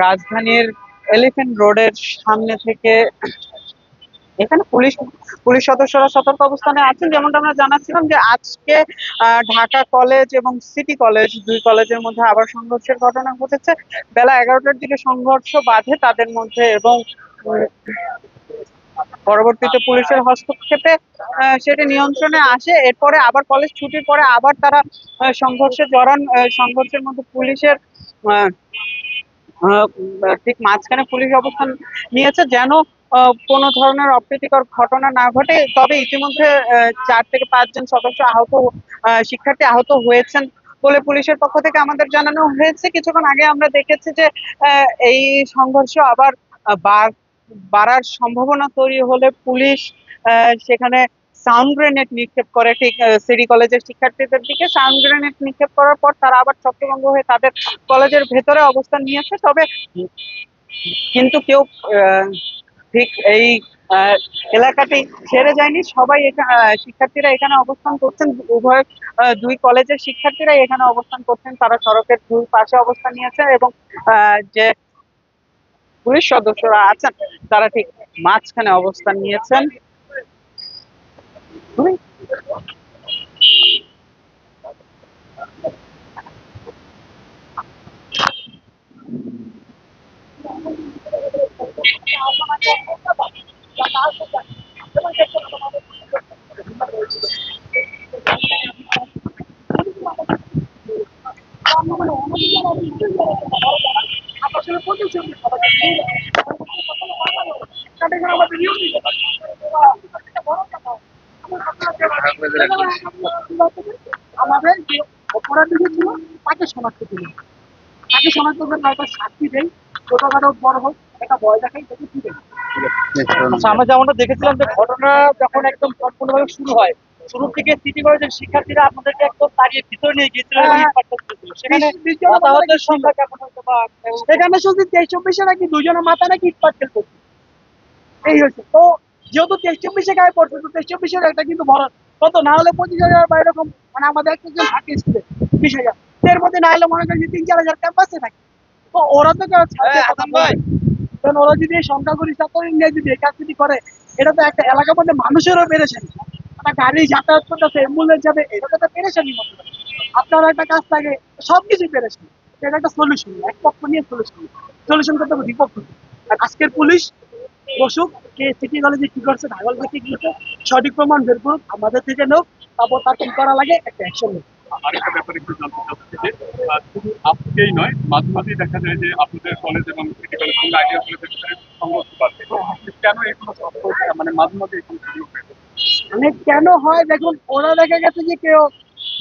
রাজধানীর এলিফ্যান্ট রোডের সামনে থেকে এখানে পুলিশ পুলিশ সদস্যরা সতর্ক অবস্থানে আছেন। যেমনটা আমরা জানাচ্ছিলাম যে আজকে ঢাকা কলেজ এবং সিটি কলেজ, দুই কলেজের মধ্যে আবার সংঘর্ষের ঘটনা ঘটেছে। বেলা 11টার দিকে সংঘর্ষ বাধে তাদের মধ্যে এবং উম, পরবর্তীতে পুলিশের হস্তক্ষেপে সেটা নিয়ন্ত্রণে আসে। এরপরে আবার কলেজ ছুটির পরে আবার তারা সংঘর্ষে জড়ান। সংঘর্ষের মধ্যে পুলিশের আহ, আহ, ঠিক মাঝখানে পুলিশ অবস্থান নিয়েছে যেন কোনো ধরনের অপ্রীতিকর ঘটনা না ঘটে। তবে ইতিমধ্যে 4 থেকে 5 জন সদস্য শিক্ষার্থী আহত হয়েছেন বলে পুলিশের পক্ষ থেকে আমাদের জানানো হয়েছে। কিছুক্ষণ আগে আমরা দেখেছি যে এই সংঘর্ষ আবার বাড়ার সম্ভাবনা তৈরি হলে পুলিশ সেখানে সাউন্ড গ্রেনেড নিক্ষেপ করে ঠিক সিটি কলেজের শিক্ষার্থীদের দিকে। সাউন্ড গ্রেনেড নিক্ষেপ করার পর তারা আবার ছত্রভঙ্গ হয়ে তাদের কলেজের ভেতরে অবস্থান নিয়েছে। তবে কিন্তু কেউ আহ, ঠিক এই আহ, এলাকাটি ছেড়ে যায়নি। সবাই শিক্ষার্থীরা এখানে অবস্থান করছেন। দুই কলেজের শিক্ষার্থীরা এখানে অবস্থান করছেন। তারা সড়কের দুই পাশে অবস্থান নিয়েছে এবং যে পুলিশ সদস্যরা আছেন তারা ঠিক মাঝখানে অবস্থান নিয়েছেন। আমাদের যে অপরাধী ছিল তাকে শনাক্ত করি, তাকে শনাক্ত করে তার শাস্তি দেয়, ছোটখাটো বড় হোক, একটা ভয় দেখাই তাকে কি দেয়। আচ্ছা, আমরা যেমনটা দেখেছিলাম যে ঘটনা যখন একদম সম্পূর্ণভাবে শুরু হয়, শুরু থেকে সিটি কলেজের শিক্ষার্থীরা আপনাদেরকে একদম তাড়িয়ে ভিতরে নিয়ে গিয়েছিল এবং ইট পাটকেল করেছিল। সেখানে হতাহতের সংখ্যা কেমন হতো বা সেখানে শুধু 23-24 নাকি দুজনের মাথা নাকি ইট পাটকেল করছে, এই হয়েছে। তো যেহেতু 23-24 গায়ে পড়ছে, তো 23-24 একটা কিন্তু বড় কত না হলে 25,000 বা এরকম, মানে আমাদের একজন থাকে স্কুলে 20,000, এর মধ্যে না হলে মনে করেন যে 3-4 হাজার ক্যাম্পাসে থাকে। তো ওরা তো কারণ ওরা যদি এই সংখ্যাগুলি ছাত্র নিয়ে যদি এই কাজটি করে, এটা তো একটা এলাকার মধ্যে মানুষেরও পেরেছেন। একটা গাড়ি যাতায়াত করতেছে, অ্যাম্বুলেন্স যাবে, এটা তো একটা পেরেছেনই মতো। আপনার একটা কাজ থাকে, সবকিছু পেরেছেন। এটা একটা সলিউশন, এক পক্ষ নিয়ে সলিউশন করতে হবে বিপক্ষ। আর আজকের পুলিশ বসুক, কে সিটি কলেজে কি করছে, ঢাকাল থেকে গিয়েছে, সঠিক প্রমাণ বের করুক, আমাদের থেকে নোক, তারপর তার কি করা লাগে একটা অ্যাকশন নেই। আরেকটা ব্যাপারে একটু জানতে চাচ্ছি যে শুধু আজকেই নয়, মাঝে মাঝেই দেখা যায় যে আপনাদের কলেজ এবং সিটি কলেজ এবং আইডিয়া কলেজের ভিতরে সংঘর্ষ বাড়ছে। কেন এগুলো মানে মাঝে মাঝে এগুলো শুরু হয়ে যায়? মানে কেন হয় দেখুন, ওরা দেখা গেছে যে কেউ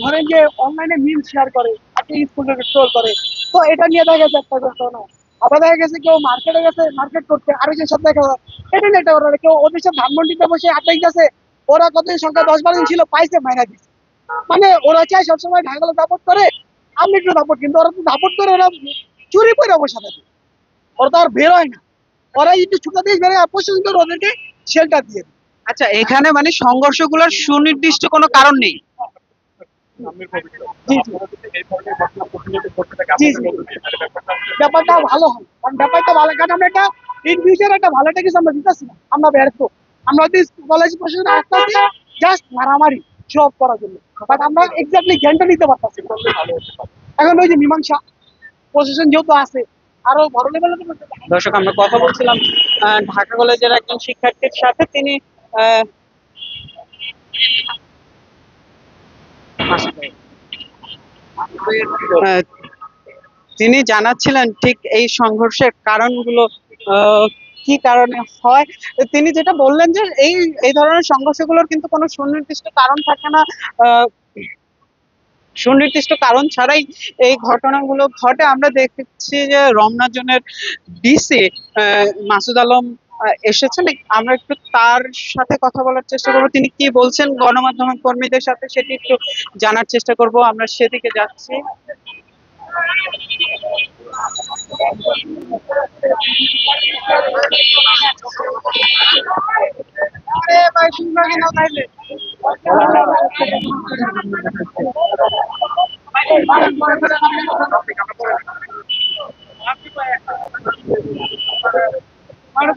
ধরেন যে অনলাইনে মিম শেয়ার করে, একটা স্কুলে ট্রোল করে, তো এটা নিয়ে দেখা গেছে একটা ঘটনা। আবার দেখা গেছে কেউ মার্কেটে গেছে মার্কেট করতে, আরেকজন সব দেখা যায় এটা নিয়ে একটা ঘটনা। কেউ ওদের সব ধানমন্ডিতে বসে আড্ডাই গেছে, ওরা কত সংখ্যা 10-12 জন ছিল, পাইছে মাইনা দিচ্ছে। মানে ওরা চায় সবসময় ঢাকালে সাপোর্ট করে, আমি একটু সাপোর্ট, কিন্তু ওরা তো সাপোর্ট করে ওরা চুরি করে বসে থাকে, ওরা তো আর বের হয় না। ওরা যদি ছুটা দিয়ে বেরোয়, প্রশাসন করে ওদেরকে শেল্টার দিয়ে দেয়। আচ্ছা, এখানে মানে সংঘর্ষগুলোর সুনির্দিষ্ট কোনো কারণ নেই। সামনের ভবিষ্যৎ জি জি আপনারা যদি এই ধরনের ঘটনা প্রতিনিয়ত ঘটতে থাকে জি আপনাদের জি মধ্যে দিয়ে, তাহলে ব্যাপারটা ব্যাপারটা ভালো হয়, কারণ ব্যাপারটা ভালো, কারণ আমরা একটা ইন ফিউচার একটা ভালো একটা কিছু আমরা দিতেছি না, আমরা ব্যর্থ। আমরা হয়তো কলেজ প্রশাসন আসতেছি জাস্ট মারামারি জব করার জন্য, বাট আমরা এক্স্যাক্টলি জ্ঞানটা নিতে পারতেছি না। ভালো হতে পারে। এখন ওই যে মীমাংসা প্রশাসন যেহেতু আছে, আরো বড় লেভেলে দর্শক, আমরা কথা বলছিলাম ঢাকা কলেজের একজন শিক্ষার্থীর সাথে। তিনি আহ, আহ, তিনি জানাচ্ছিলেন ঠিক এই সংঘর্ষের কারণগুলো কি কারণে হয়। তিনি যেটা বললেন যে এই এই ধরনের সংঘর্ষগুলোর কিন্তু কোনো সুনির্দিষ্ট কারণ থাকে না। আহ, সুনির্দিষ্ট কারণ ছাড়াই এই ঘটনাগুলো ঘটে। আমরা দেখেছি যে রমনা জোনের ডিসি মাসুদ আলম এসেছেন। আমরা একটু তার সাথে কথা বলার চেষ্টা করবো। তিনি কি বলছেন গণমাধ্যম কর্মীদের সাথে সেটি একটু জানার চেষ্টা করব। আমরা সেদিকে যাচ্ছি। আরে ভাই শুনবে না তাইলে আহ,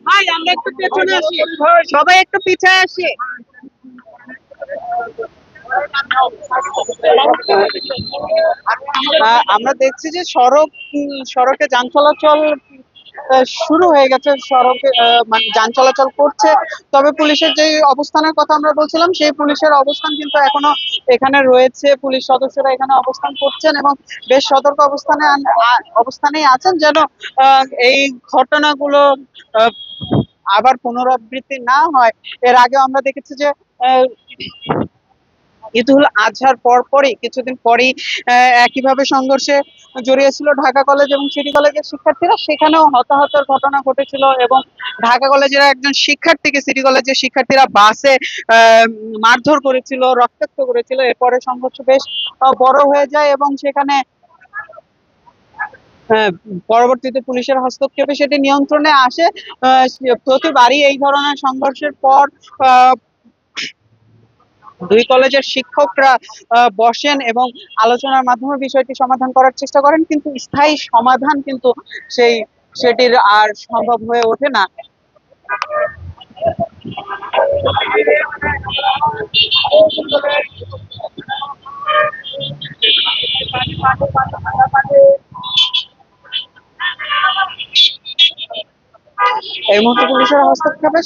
ভাই আমরা একটু পেছনে আসি, সবাই একটু পিছায় আসি। আমরা দেখছি যে সড়কে যান চলাচল শুরু হয়ে গেছে, সড়কে মানে যান চলাচল করছে। তবে পুলিশের যে অবস্থানের কথা আমরা বলছিলাম, সেই পুলিশের অবস্থান কিন্তু এখনো এখানে রয়েছে। পুলিশ সদস্যরা এখানে অবস্থান করছেন এবং বেশ সতর্ক অবস্থানেই আছেন, যেন এই ঘটনাগুলো আহ, আবার পুনরাবৃত্তি না হয়। এর আগে আমরা দেখেছি যে আহ, ঈদুল আজহার পরই কিছুদিন পরেই একইভাবে সংঘর্ষে জড়িয়েছিল ঢাকা কলেজ এবং সিটি কলেজের শিক্ষার্থীরা, সেখানেও হতাহতের ঘটনা ঘটেছিল এবং ঢাকা কলেজের একজন শিক্ষার্থীকে সিটি কলেজের শিক্ষার্থীরা বাসে মারধর করেছিল, রক্তাক্ত করেছিল। এরপরে সংঘর্ষ বেশ বড় হয়ে যায় এবং সেখানে আহ, পরবর্তীতে পুলিশের হস্তক্ষেপে সেটি নিয়ন্ত্রণে আসে। প্রতিবারই এই ধরনের সংঘর্ষের পর আহ, দুই কলেজের শিক্ষকরা বসেন এবং আলোচনার মাধ্যমে বিষয়টি সমাধান করার চেষ্টা করেন, কিন্তু স্থায়ী সমাধান কিন্তু সেটির আর সম্ভব হয়ে ওঠে না। এই মুহূর্তে পুলিশের হস্তক্ষেপে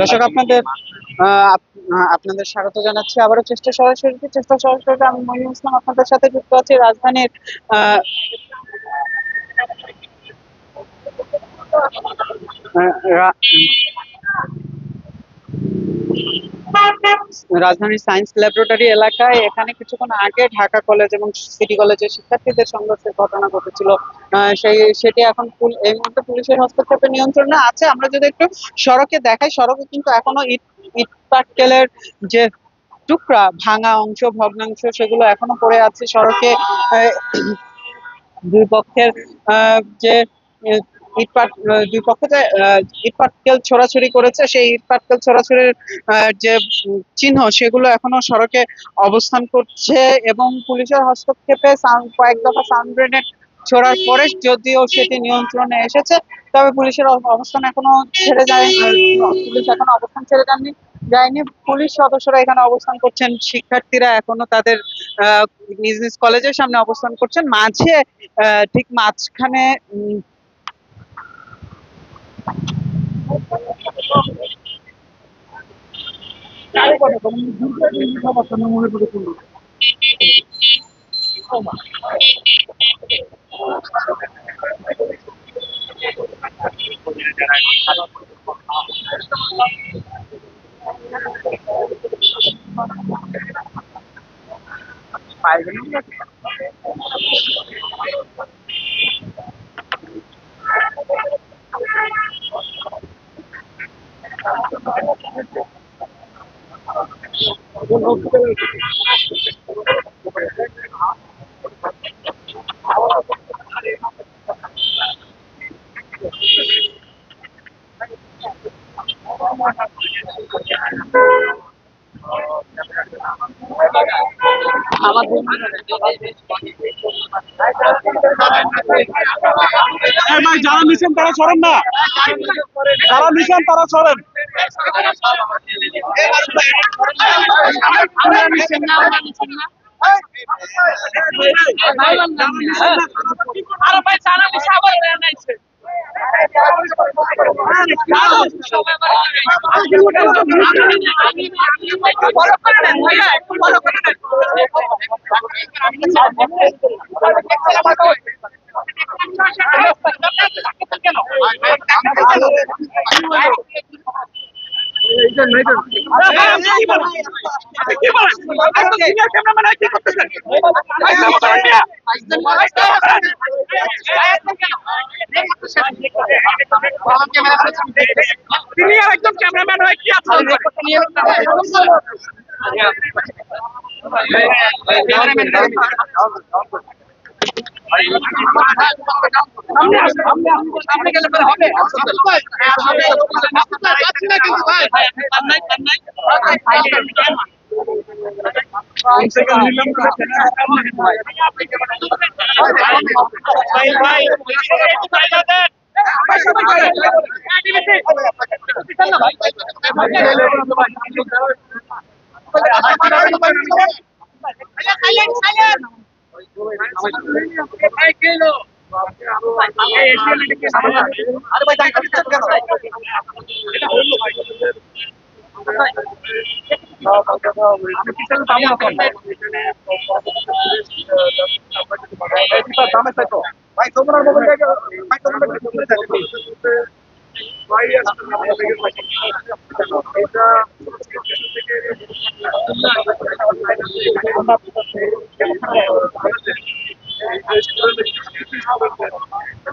দর্শক আপনাদের স্বাগত জানাচ্ছি আবারও চেষ্টা সরাসরি। আমি মনিরুল ইসলাম আপনাদের সাথে যুক্ত আছি রাজধানীর আহ রাজধানীর সায়েন্স ল্যাবরেটরি এলাকায়। এখানে কিছুক্ষণ আগে ঢাকা কলেজ এবং সিটি কলেজের শিক্ষার্থীদের সংঘর্ষের ঘটনা ঘটেছিল। সেটি এখন এই মুহূর্তে পুলিশের হস্তক্ষেপে নিয়ন্ত্রণে আছে। আমরা যদি একটু সড়কে দেখাই, সড়কে কিন্তু এখনো ইট ইট পাটকেলের যে টুকরা, ভাঙা অংশ, ভগ্নাংশ, সেগুলো এখনো পড়ে আছে সড়কে। আহ, দুই পক্ষের যে আহ, দুই পক্ষ যে ইট পাটকেল ছোড়াছুড়ি করেছে, সেই ইট পাটকেল ছোড়াছুড়ির যে চিহ্ন, সেগুলো এখনো সড়কে অবস্থান করছে এবং পুলিশের হস্তক্ষেপে কয়েক দফা সাউন্ড গ্রেনেড ছোড়ার পরে যদিও সেটি নিয়ন্ত্রণে এসেছে, তবে পুলিশের অবস্থান এখনো ছেড়ে যায়। পুলিশ এখনো অবস্থান ছেড়ে যায়নি। পুলিশ সদস্যরা এখানে অবস্থান করছেন, শিক্ষার্থীরা এখনো তাদের নিজ নিজ কলেজের সামনে অবস্থান করছেন। মাঝে ঠিক মাঝখানে যারা নিছেন তারা সরেন না, যারা নিছেন তারা সরেন। তিনি আর একজন ক্যামেরাম্যান হয়ে কি আছেন সামনে গেলে পরে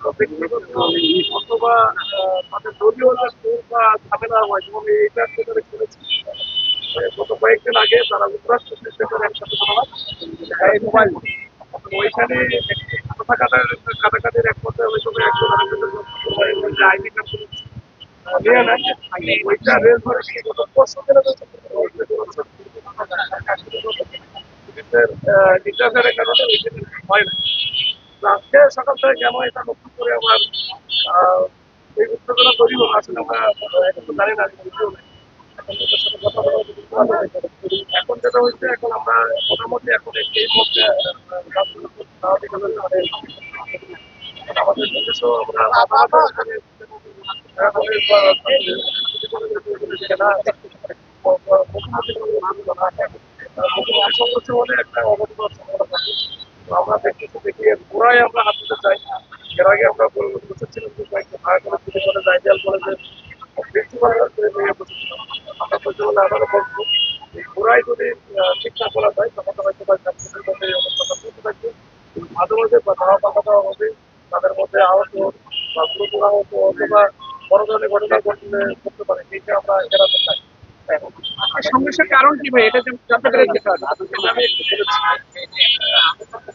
হবে অথবা তাদের দলীয় বা ঝামেলা হয় এবং এইটা করেছি গত কয়েকদিন আগে তারা উপরাষ্ট্রপতির সাথে একসাথে মোবাইল ওইখানে কথা কাটাকাটির এক পর্যায়ে ওই সময় একজন আইনি কাজ নিয়ে নেন ওইটা রেল ধরে গত 5 দিনের ইন্টারফেয়ারের কারণে ওইখানে হয় না আজকে সকাল থেকে কেন এটা নতুন করে আমার এই উত্তেজনা তৈরি হলো আসলে আমরা এখন জানি না এখন যেটা হচ্ছে এখন আমরা মোটামুটি এখন এই মধ্যে আমাদের নিজস্ব সংঘর্ষ হলে একটা অবস্থা আমরা দেখতেছি দেখি পুরাই আমরা হাত দিতে চাই এর আগে আমরা বসেছিলাম যে কয়েকটা ভাড়া করে ছুটি করে আইডিয়াল কলেজের প্রিন্সিপাল বসেছিলাম আমরা বলতে আবারও বলবো পুরাই যদি ঠিকঠাক করা যায় তখন হয়তো অবস্থাটা চলতে থাকবে মাঝে মাঝে ধাওয়া পাকা দেওয়া হবে তাদের মধ্যে আহত বা পুরোপুর আহত অথবা বড় ধরনের ঘটনা করতে পারে এইটা আমরা এড়াতে চাই সমস্যার কারণ কি ভাই এটা জানতে পেরেছি আমি একটু বলেছি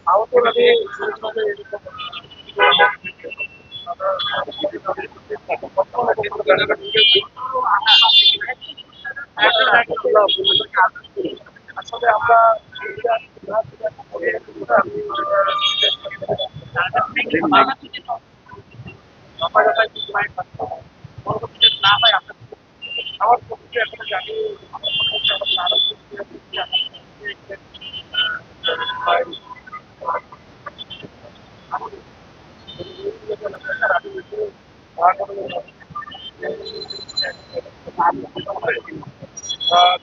আহতরা আসলে আমরা না হয় আমার পক্ষে এখন জানি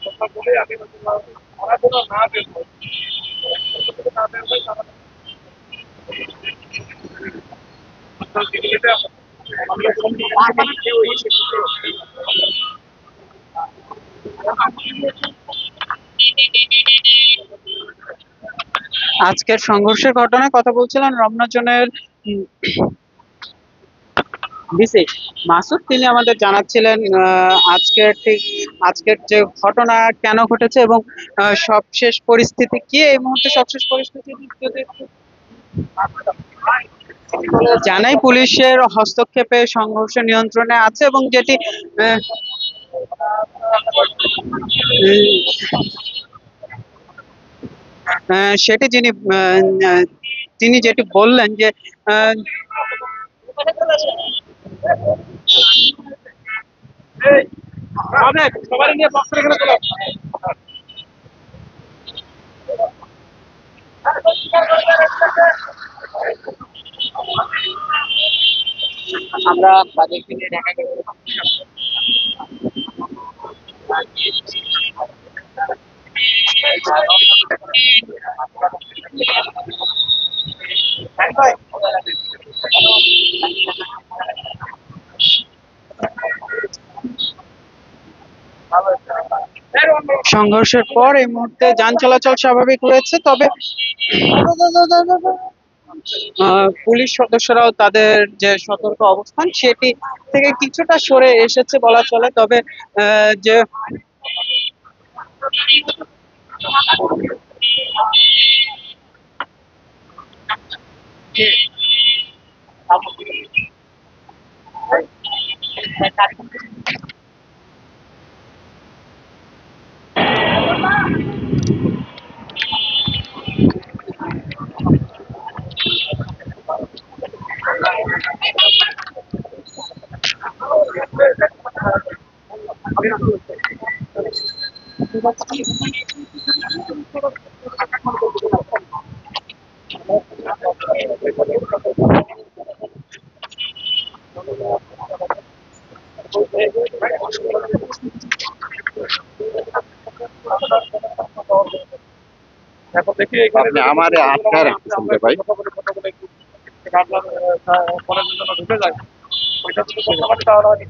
কথা বলে আমি ওরা যেন না বের হয় না বের হয় আজকের সংঘর্ষের ঘটনায় কথা বলছিলেন রমনা জোনের বিসি মাসুদ। তিনি আমাদের জানাচ্ছিলেন আজকের যে ঘটনা কেন ঘটেছে এবং সবশেষ পরিস্থিতি কি। এই মুহূর্তে সবশেষ পরিস্থিতি যদি জানাই, পুলিশের হস্তক্ষেপে সংঘর্ষ নিয়ন্ত্রণে আছে এবং যেটি সেটি তিনি যেটি বললেন যে সবাই নিয়ে বক্স রেখে চলো আমরা তাদেরকে নিয়ে ঢাকা গেলাম। সংঘর্ষের পর এই মুহূর্তে যান চলাচল স্বাভাবিক রয়েছে, তবে পুলিশ সদস্যরাও তাদের যে সতর্ক অবস্থান সেটি থেকে কিছুটা সরে এসেছে বলা চলে। তবে যে এখন দেখি এখানে আপনি আমারে আটকায় রাখতেছেন রে ভাই। কলেজের জন্য ঢুকে যায় ওইটা যদি করতে পারি তাহলে হয়তো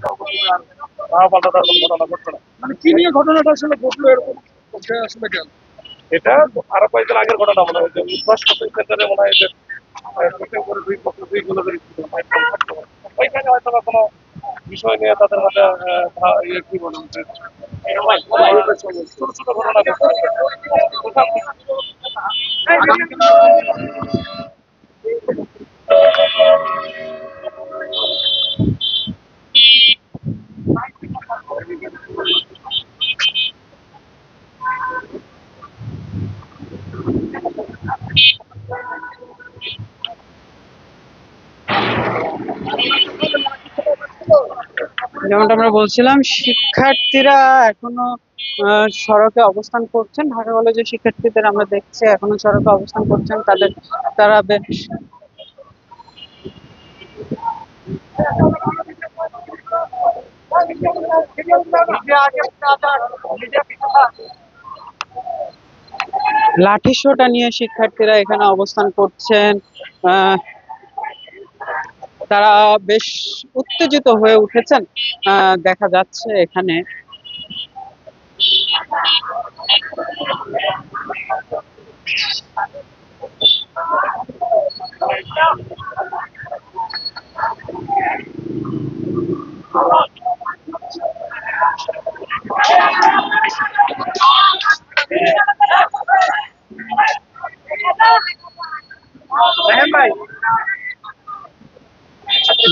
তাও পাল্টা তার কোনো ঘটনা ঘটছে না। মানে কি নিয়ে ঘটনাটা আসলে ঘটলো এরকম আসলে কেন? এটা আরো কয়েকদিন আগের ঘটনা মনে হয় যে উদ্ভাস কোচিং সেন্টারে মনে হয় যে দুটো করে দুই পক্ষ দুই গোলাগুলি ওইখানে হয়তো বা কোনো বিষয় নিয়ে তাদের মধ্যে ইয়ে কি বলে ছোট ছোট ঘটনা যেমনটা আমরা বলছিলাম, শিক্ষার্থীরা এখনো সড়কে অবস্থান করছেন। ঢাকা কলেজের শিক্ষার্থীদের আমরা দেখছি এখনো সড়কে অবস্থান করছেন। তারা বেশ লাঠি সোঁটা নিয়ে শিক্ষার্থীরা এখানে অবস্থান করছেন। আহ তারা বেশ উত্তেজিত হয়ে উঠেছেন দেখা যাচ্ছে এখানে।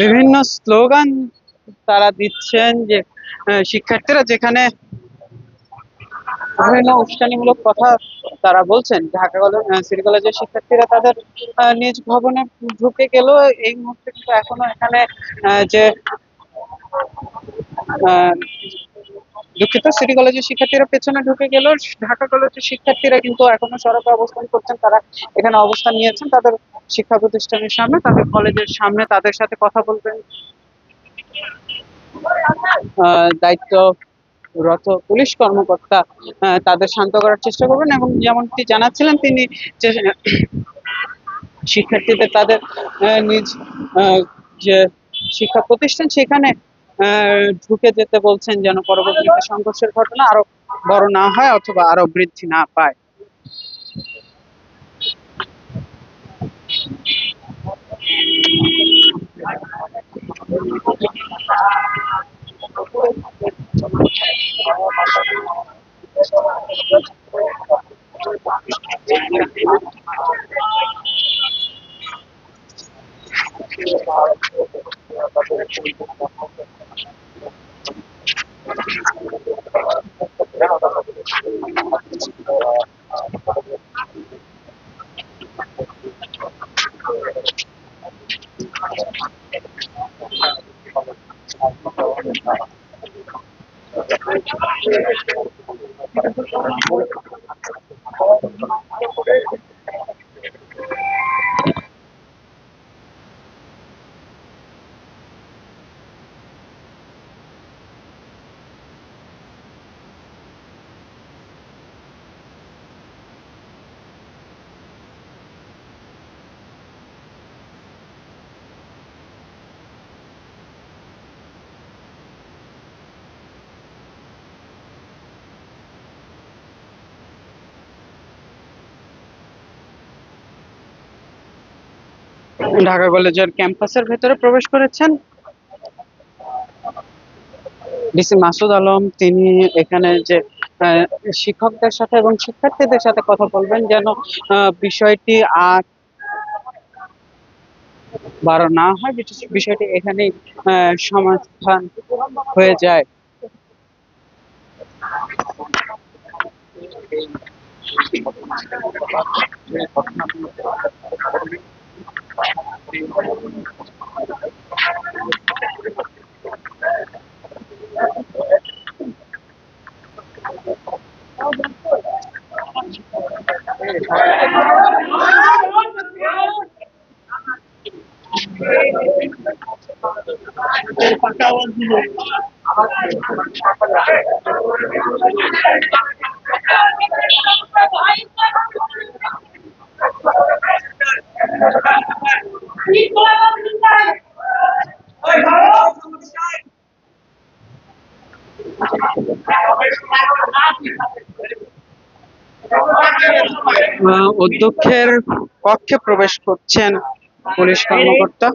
বিভিন্ন স্লোগান তারা দিচ্ছেন, যে শিক্ষার্থীরা যেখানে বিভিন্ন উস্কানিমূলক কথা তারা বলছেন। ঢাকা কলেজ সিটি কলেজের শিক্ষার্থীরা তাদের নিজ ভবনে ঢুকে গেলেও এই মুহূর্তে কিন্তু এখনো এখানে যে আহ, দুঃখিত, সিটি কলেজের শিক্ষার্থীরা পেছনে ঢুকে গেলেও ঢাকা কলেজের শিক্ষার্থীরা কিন্তু এখনো সড়কে অবস্থান করছেন। তারা এখানে অবস্থান নিয়েছেন তাদের শিক্ষা প্রতিষ্ঠানের সামনে, তাদের কলেজের সামনে। তাদের সাথে কথা বলবেন দায়িত্বরত পুলিশ কর্মকর্তা, তাদের শান্ত করার চেষ্টা করবেন। এবং যেমনটি জানাচ্ছিলেন তিনি, যে শিক্ষার্থীদের তাদের নিজ যে শিক্ষা প্রতিষ্ঠান সেখানে ঢুকে যেতে বলছেন, যেন পরবর্তীতে সংঘর্ষের ঘটনা আরো বড় না হয় অথবা আরো বৃদ্ধি না পায়। ঢাকা কলেজের ক্যাম্পাসের ভেতরে প্রবেশ করেছেন ডিসি মাসুদ আলম। তিনি এখানে যে আহ, শিক্ষকদের সাথে এবং শিক্ষার্থীদের সাথে কথা বলবেন, যেন বিষয়টি আর বড় না হয়, বিষয়টি এখানেই সমাধান হয়ে যায়। অধ্যক্ষের কক্ষে প্রবেশ করছেন পুলিশ কর্মকর্তা।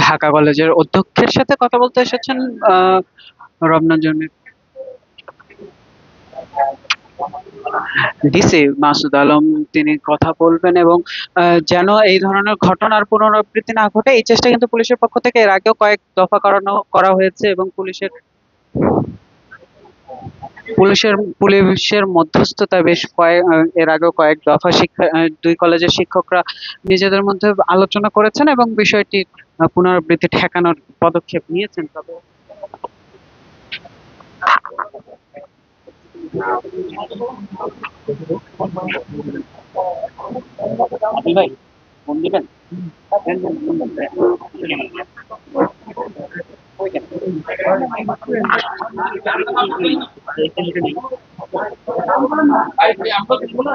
ঢাকা কলেজের অধ্যক্ষের সাথে কথা বলতে এসেছেন রমনা জনের ডিসি মাসুদ আলম। তিনি কথা বলবেন এবং যেন এই ধরনের ঘটনার পুনরাবৃত্তি না ঘটে, এই চেষ্টা কিন্তু পুলিশের পক্ষ থেকে এর আগেও কয়েক দফা করা হয়েছে এবং পুলিশের মধ্যস্থতায় বেশ এর আগেও কয়েক দফা দুই কলেজের শিক্ষকরা নিজেদের মধ্যে আলোচনা করেছেন এবং বিষয়টি পুনরাবৃত্তি ঠেকানোর পদক্ষেপ নিয়েছেন। তবে ভাই ফোন দিবেন। আমরা